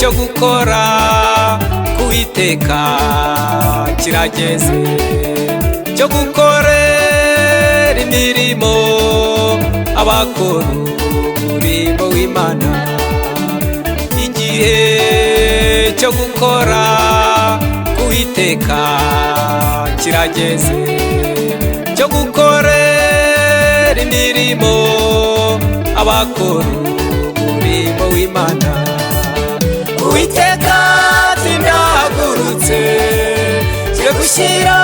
cyo gukora k'Uwiteka kirageze, cyo gukorera imirimo abakora umurimo w'Imana. Igihe cyo gukora k'Uwiteka kirageze, cyo gukorera imirimo abakora umurimo w'Imana. Uwiteka ati ndahagurutse ngiye gushyira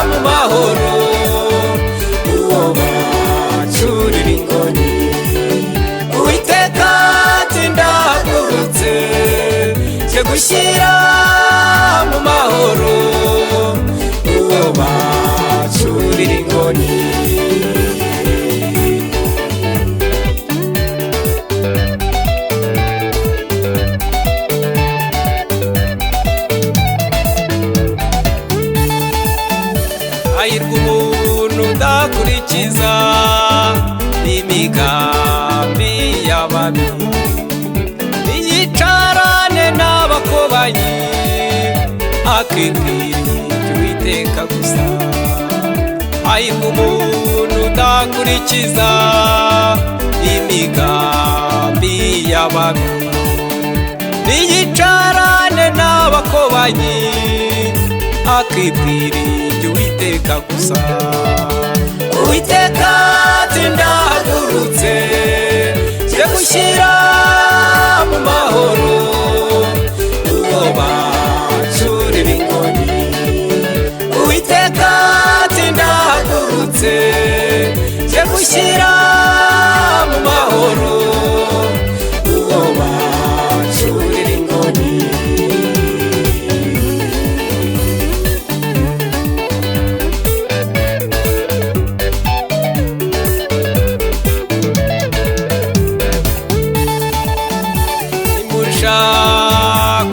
mu mahoro uwo bacurira inkoni. Uwiteka ati ndahagurutse ngiye gushyira mu mahoro uwo bacurira inkoni. Hahirwa umuntu udakurikiza imigambi y'ababi, ntiyicarane n'abakobanyi, akibwira iby'Uwiteka gusa. Hahirwa umuntu udakurikiza imigambi y'ababi, ntiyicarane n'abakobanyi, akibwira iby'Uwiteka gusa. Uwiteka ati ndahagurutse ngiye gushyira mu mahoro uwo bacurira inkoni. Uwiteka ati ndahagurutse ngiye gushyira mu mahoro uwo bacurira inkoni.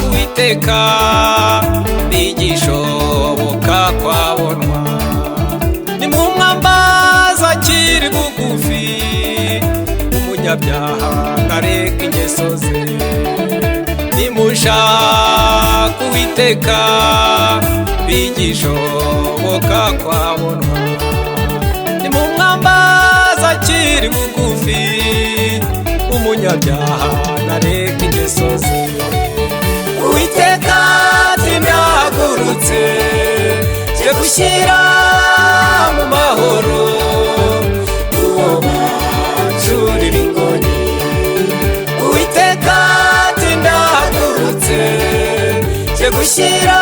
Uwiteka ntigishoboka kwabonwa, nimumwambaza akiri bugufi, umunyabyaha ntareka ingeso ze. Nimushaka Uwiteka ntigishoboka kwabonwa, nimumwambaza akiri bugufi, umunyabyaha ntareka ingeso ze. Uwiteka ati ndahagurutse ngiye gushyira mu mahoro uwo bacurira inkoni. Uwiteka ati ndahagurutse ngiye gushyira